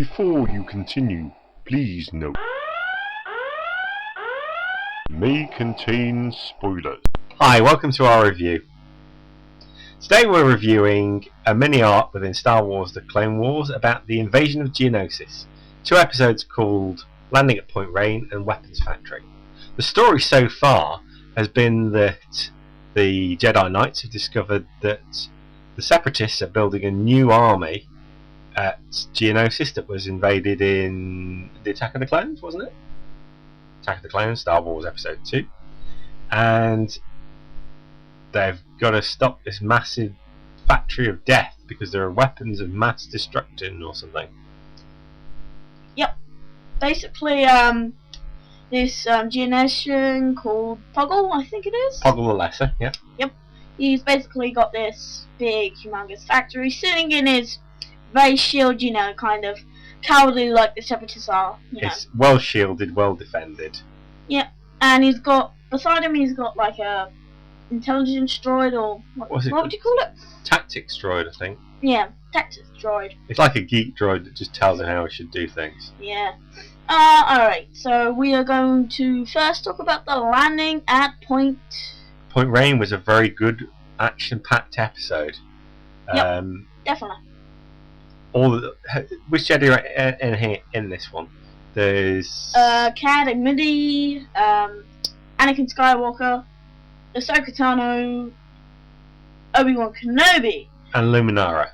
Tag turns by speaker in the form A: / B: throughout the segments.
A: Before you continue, please note, may contain spoilers.
B: Hi, welcome to our review. Today we're reviewing a mini-arc within Star Wars The Clone Wars about the invasion of Geonosis. 2 episodes called Landing at Point Rain and Weapons Factory. The story so far has been that the Jedi Knights have discovered that the Separatists are building a new army at Geonosis that was invaded in the Attack of the Clones, wasn't it? Attack of the Clones, Star Wars Episode 2. And they've got to stop this massive factory of death because there are weapons of mass destruction or something.
C: Yep. Basically, this Geonosian called Poggle, I think it is.
B: Poggle the Lesser, yeah.
C: Yep. He's basically got this big, humongous factory sitting in his very shield, kind of cowardly like the Separatists are.
B: It's well shielded, well defended.
C: Yep. And he's got, beside him, he's got like a intelligence droid, or what would you call it?
B: Tactics droid, I think.
C: Yeah, tactics droid.
B: It's like a geek droid that just tells him how he should do things.
C: Yeah. Alright, so we are going to first talk about the landing at Point
B: Rain was a very good action-packed episode.
C: Yep, definitely.
B: Which Jedi are in this one? There's
C: Cad, Midi, Anakin Skywalker, Ahsoka Tano, Obi-Wan Kenobi,
B: and Luminara.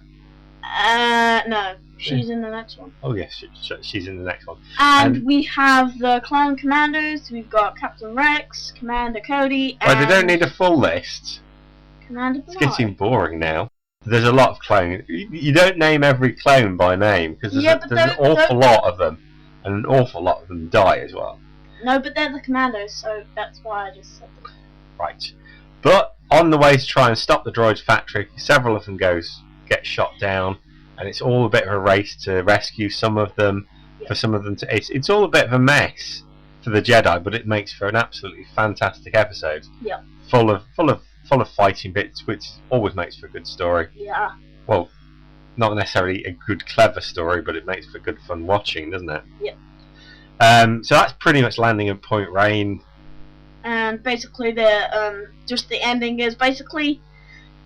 C: No, she's in the next one.
B: Oh yes, she's in the next one.
C: And we have the clone commanders. We've got Captain Rex, Commander Cody, and
B: they don't need a full list.
C: Commander
B: It's getting boring now. There's a lot of clones. You don't name every clone by name because there's an awful lot of them, and an awful lot of them die as well.
C: No, but they're the commandos, so that's why I just said them.
B: Right. But on the way to try and stop the droid's factory, several of them get shot down, and it's all a bit of a race to rescue some of them.
C: Yep.
B: For some of them to, it's all a bit of a mess for the Jedi, but it makes for an absolutely fantastic episode.
C: Yeah.
B: Full of fighting bits, which always makes for a good story.
C: Yeah.
B: Well, not necessarily a good, clever story, but it makes for good fun watching, doesn't it?
C: Yeah.
B: So that's pretty much Landing at Point Rain.
C: And basically, just the ending is basically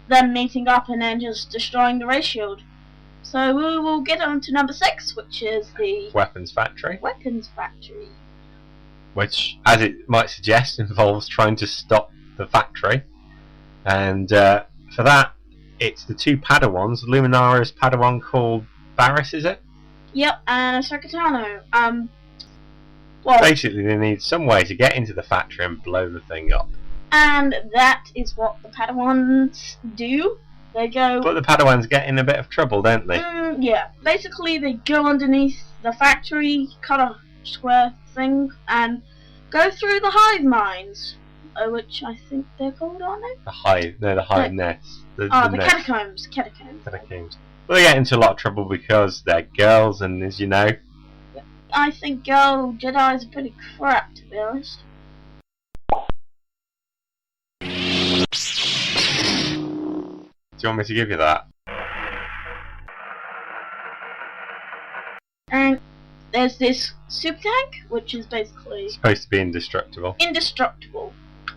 C: them meeting up and then just destroying the ray shield. So we will get on to number 6, which is the
B: Weapons Factory.
C: Weapons Factory.
B: Which, as it might suggest, involves trying to stop the factory. And for that, it's the 2 Padawans. Luminara's Padawan called Barriss, is it?
C: Yep, and Ahsoka Tano. Well,
B: basically, they need some way to get into the factory and blow the thing up.
C: And that is what the Padawans do. They go...
B: But the Padawans get in a bit of trouble, don't they?
C: Yeah. Basically, they go underneath the factory, cut a square thing, and go through the hive mines. Which I think they're called, aren't they?
B: The hive nest.
C: The
B: nest.
C: catacombs.
B: Well, they get into a lot of trouble because they're girls, and as you know...
C: I think girl Jedis are pretty crap, to be honest.
B: Do you want me to give you that?
C: And there's this super tank, which is basically...
B: supposed to be indestructible.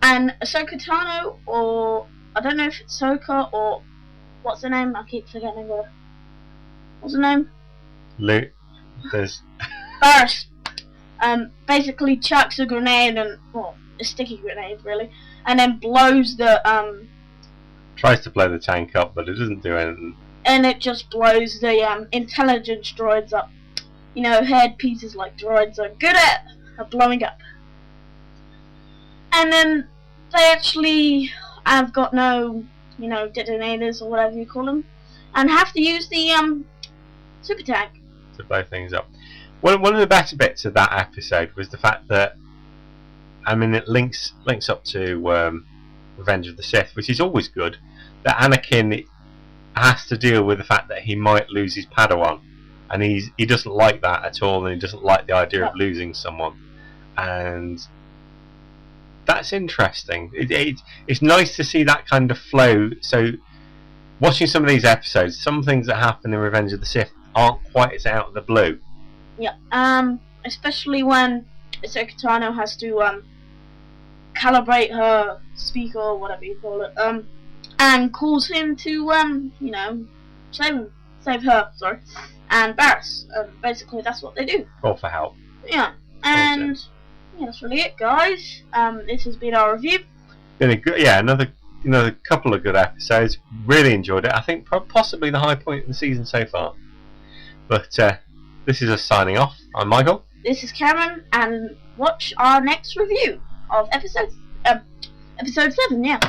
C: And Ahsoka Tano, or... I don't know if it's Ahsoka, or... What's her name? I keep forgetting her. What's her name?
B: There's...
C: Barriss. Basically chucks a grenade, and... well, a sticky grenade, really. And then blows the,
B: tries to blow the tank up, but it doesn't do anything.
C: And it just blows the, intelligence droids up. Head pieces like droids are good at blowing up. And then they actually have got no, detonators or whatever you call them, and have to use the super tank
B: to blow things up. One of the better bits of that episode was the fact that, it links up to Revenge of the Sith, which is always good. That Anakin has to deal with the fact that he might lose his Padawan, and he doesn't like that at all, and he doesn't like the idea of losing someone, and that's interesting. It's nice to see that kind of flow. So watching some of these episodes, some things that happen in Revenge of the Sith aren't quite as out of the blue.
C: Yeah. Especially when Ahsoka Tano has to calibrate her speaker or whatever you call it. And calls him to save her. Sorry. And Barriss. Basically, that's what they do.
B: Call for help.
C: Yeah. And yeah, that's really it, guys. This has been our review.
B: Been a good, another couple of good episodes. Really enjoyed it. I think possibly the high point of the season so far. But this is us signing off. I'm Michael.
C: This is Cameron, and watch our next review of episode 7. Yeah.